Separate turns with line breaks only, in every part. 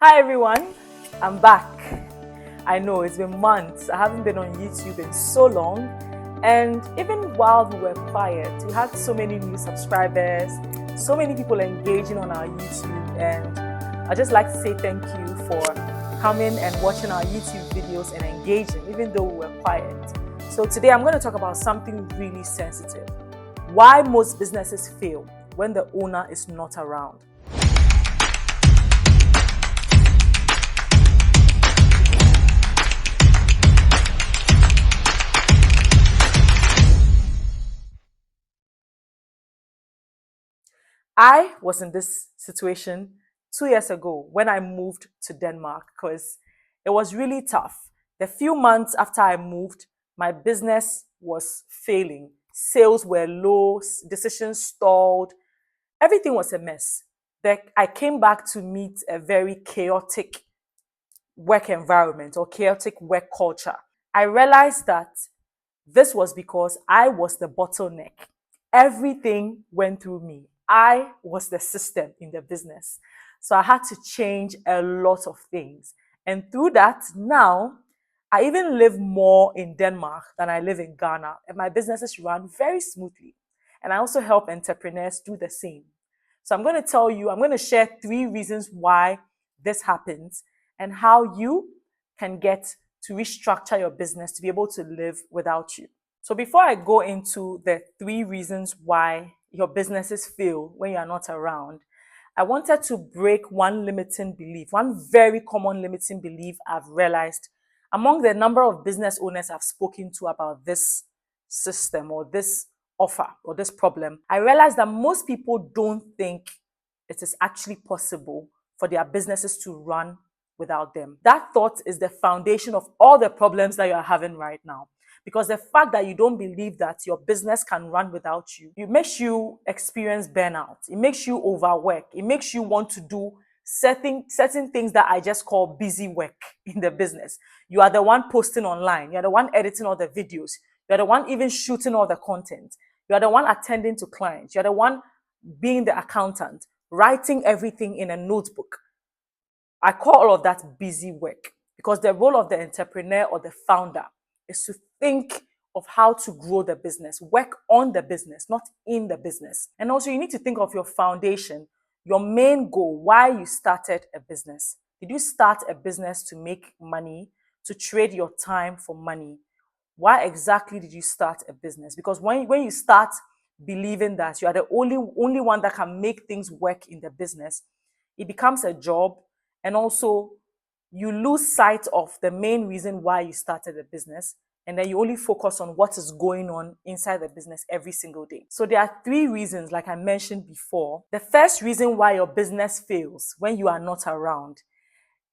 Hi everyone, I'm back. I know it's been months. I haven't been on YouTube in so long, and even while we were quiet, we had so many new subscribers, so many people engaging on our YouTube, and I'd just like to say thank you for coming and watching our YouTube videos and engaging, even though we were quiet. So today I'm going to talk about something really sensitive: why most businesses fail when the owner is not around. I was in this situation 2 years ago when I moved to Denmark because it was really tough. The few months after I moved, my business was failing. Sales were low, decisions stalled, everything was a mess. I came back to meet a very chaotic work environment or chaotic work culture. I realized that this was because I was the bottleneck. Everything went through me. I was the system in the business. So I had to change a lot of things. And through that, now I even live more in Denmark than I live in Ghana. And my businesses run very smoothly. And I also help entrepreneurs do the same. So I'm going to share 3 reasons why this happens and how you can get to restructure your business to be able to live without you. So before I go into the 3 reasons why your businesses fail when you are not around, I wanted to break one limiting belief, one very common limiting belief I've realized among the number of business owners I've spoken to about this system or this offer or this problem. I realized that most people don't think it is actually possible for their businesses to run without them. That thought is the foundation of all the problems that you are having right now. Because the fact that you don't believe that your business can run without you, it makes you experience burnout. It makes you overwork. It makes you want to do certain things that I just call busy work in the business. You are the one posting online. You're the one editing all the videos. You're the one even shooting all the content. You're the one attending to clients. You're the one being the accountant, writing everything in a notebook. I call all of that busy work because the role of the entrepreneur or the founder is to think of how to grow the business, work on the business, not in the business. And also you need to think of your foundation, your main goal, why you started a business. Did you start a business to make money, to trade your time for money? Why exactly did you start a business? Because when you start believing that you are the only one that can make things work in the business, it becomes a job, and also you lose sight of the main reason why you started a business, and then you only focus on what is going on inside the business every single day. So there are 3 reasons, like I mentioned before. The first reason why your business fails when you are not around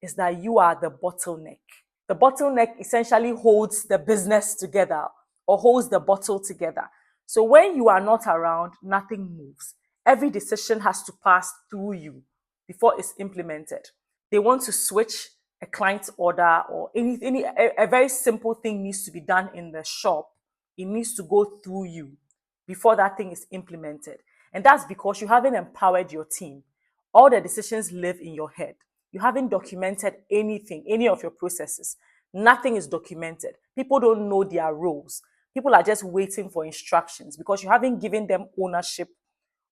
is that you are the bottleneck. The bottleneck essentially holds the business together or holds the bottle together. So when you are not around, nothing moves. Every decision has to pass through you before it's implemented. They want to switch a client's order or a very simple thing needs to be done in the shop. It needs to go through you before that thing is implemented. And that's because you haven't empowered your team. All the decisions live in your head. You haven't documented anything, any of your processes. Nothing is documented. People don't know their roles. People are just waiting for instructions because you haven't given them ownership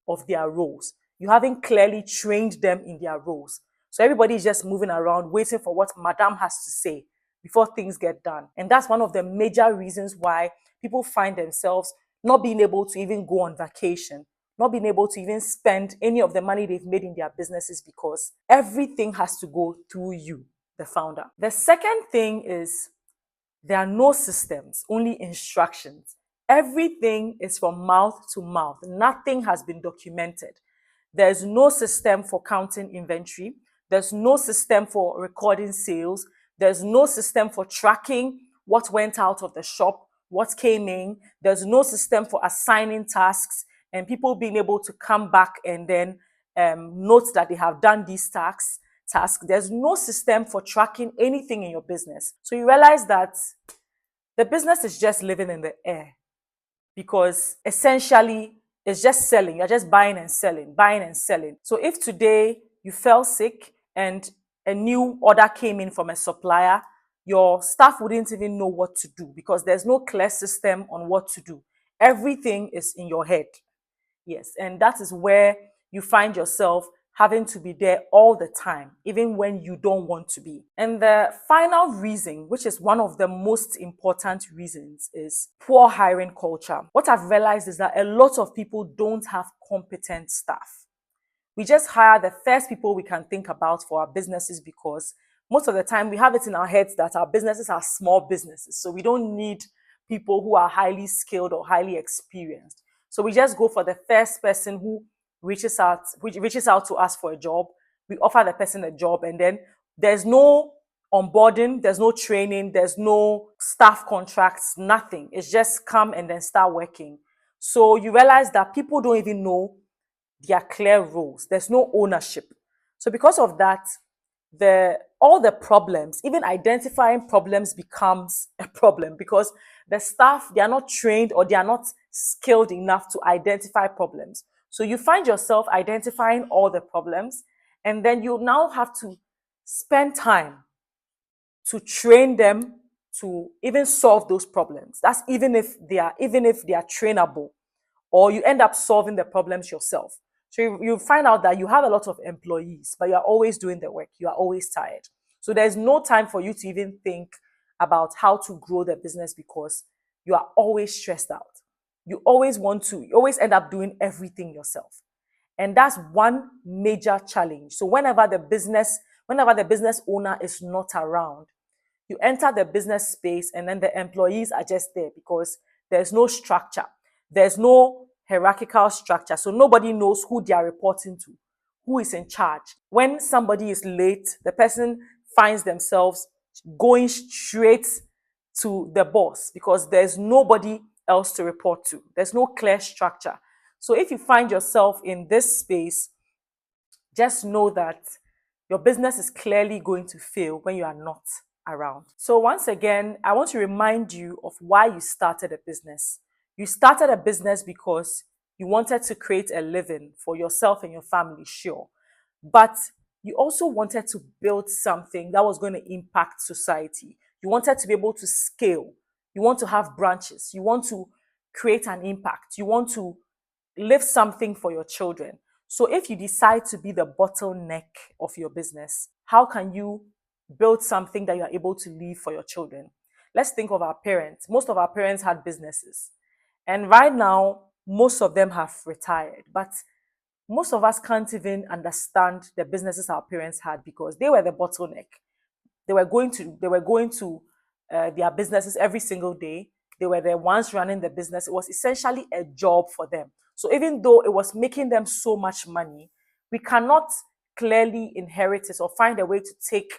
of their roles. You haven't clearly trained them in their roles. So everybody is just moving around waiting for what Madame has to say before things get done. And that's one of the major reasons why people find themselves not being able to even go on vacation, not being able to even spend any of the money they've made in their businesses, because everything has to go through you, the founder. The second thing is there are no systems, only instructions. Everything is from mouth to mouth. Nothing has been documented. There's no system for counting inventory. There's no system for recording sales. There's no system for tracking what went out of the shop, what came in. There's no system for assigning tasks and people being able to come back and then note that they have done these tasks. There's no system for tracking anything in your business. So you realize that the business is just living in the air because essentially it's just selling. You're just buying and selling, buying and selling. So if today you fell sick and a new order came in from a supplier, your staff wouldn't even know what to do because there's no clear system on what to do. Everything is in your head. Yes, and that is where you find yourself having to be there all the time, even when you don't want to be. And the final reason, which is one of the most important reasons, is poor hiring culture. What I've realized is that a lot of people don't have competent staff. We just hire the first people we can think about for our businesses because most of the time we have it in our heads that our businesses are small businesses. So we don't need people who are highly skilled or highly experienced. So we just go for the first person who reaches out to us for a job. We offer the person a job, and then there's no onboarding, there's no training, there's no staff contracts, nothing. It's just come and then start working. So you realize that people don't even know their clear roles. There's no ownership. So because of that, all the problems, even identifying problems becomes a problem because the staff, they are not trained or they are not skilled enough to identify problems. So you find yourself identifying all the problems, and then you now have to spend time to train them to even solve those problems. That's even if they are trainable, or you end up solving the problems yourself. So you find out that you have a lot of employees, but you are always doing the work. You are always tired. So there's no time for you to even think about how to grow the business because you are always stressed out. You always end up doing everything yourself. And that's one major challenge. So whenever the business owner is not around, you enter the business space and then the employees are just there because there's no structure. There's no hierarchical structure. So nobody knows who they are reporting to, who is in charge. When somebody is late, the person finds themselves going straight to the boss because there's nobody else to report to. There's no clear structure. So if you find yourself in this space, just know that your business is clearly going to fail when you are not around. So once again, I want to remind you of why you started a business. You started a business because you wanted to create a living for yourself and your family, sure. But you also wanted to build something that was going to impact society. You wanted to be able to scale. You want to have branches. You want to create an impact. You want to live something for your children. So if you decide to be the bottleneck of your business, how can you build something that you are able to leave for your children? Let's think of our parents. Most of our parents had businesses. And right now, most of them have retired. But most of us can't even understand the businesses our parents had because they were the bottleneck. They were going to their businesses every single day. They were the ones running the business. It was essentially a job for them. So even though it was making them so much money, we cannot clearly inherit it or find a way to take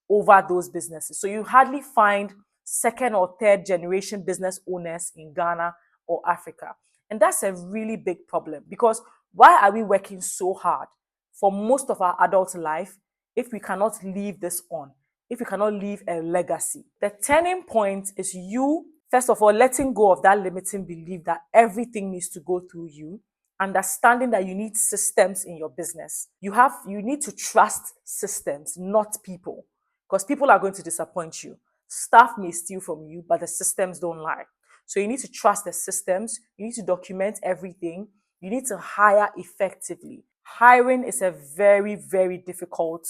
over those businesses. So you hardly find second or third generation business owners in Ghana or Africa. And that's a really big problem because why are we working so hard for most of our adult life if we cannot leave this on, if we cannot leave a legacy? The turning point is you, first of all, letting go of that limiting belief that everything needs to go through you, understanding that you need systems in your business. You need to trust systems, not people, because people are going to disappoint you. Staff may steal from you, but the systems don't lie. So you need to trust the systems. You need to document everything. You need to hire effectively. Hiring is a very, very difficult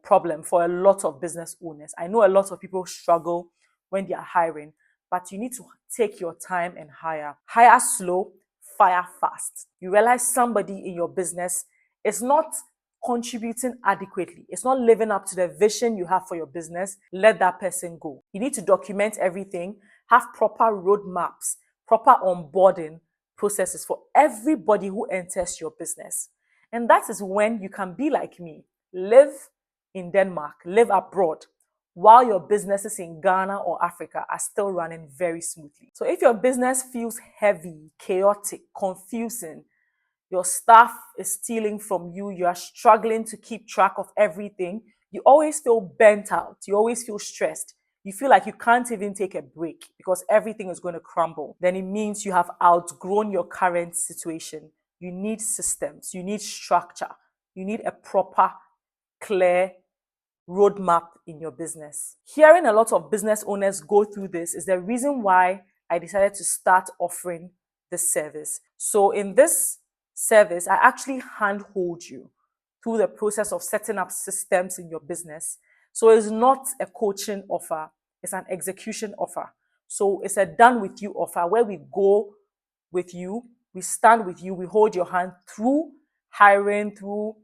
problem for a lot of business owners. I know a lot of people struggle when they are hiring, but you need to take your time and hire. Hire slow, fire fast. You realize somebody in your business is not contributing adequately. It's not living up to the vision you have for your business. Let that person go. You need to document everything, have proper roadmaps, proper onboarding processes for everybody who enters your business. And that is when you can be like me, live in Denmark, live abroad, while your businesses in Ghana or Africa are still running very smoothly. So if your business feels heavy, chaotic, confusing, your staff is stealing from you, you are struggling to keep track of everything, you always feel burnt out, you always feel stressed, you feel like you can't even take a break because everything is going to crumble, then it means you have outgrown your current situation. You need systems, you need structure, you need a proper, clear roadmap in your business. Hearing a lot of business owners go through this is the reason why I decided to start offering this service. So in this service, I actually handhold you through the process of setting up systems in your business. So it's not a coaching offer, it's an execution offer. So it's a done with you offer where we go with you, we stand with you, we hold your hand through hiring, through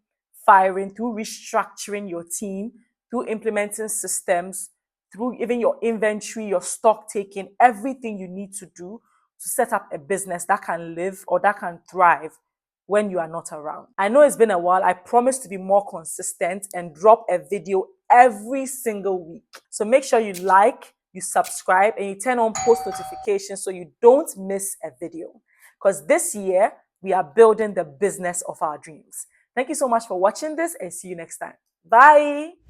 firing, through restructuring your team, through implementing systems, through even your inventory, your stock taking, everything you need to do to set up a business that can live or that can thrive when you are not around. I know it's been a while. I promise to be more consistent and drop a video every single week. So make sure you like, you subscribe, and you turn on post notifications so you don't miss a video. Because this year, we are building the business of our dreams. Thank you so much for watching this and see you next time. Bye.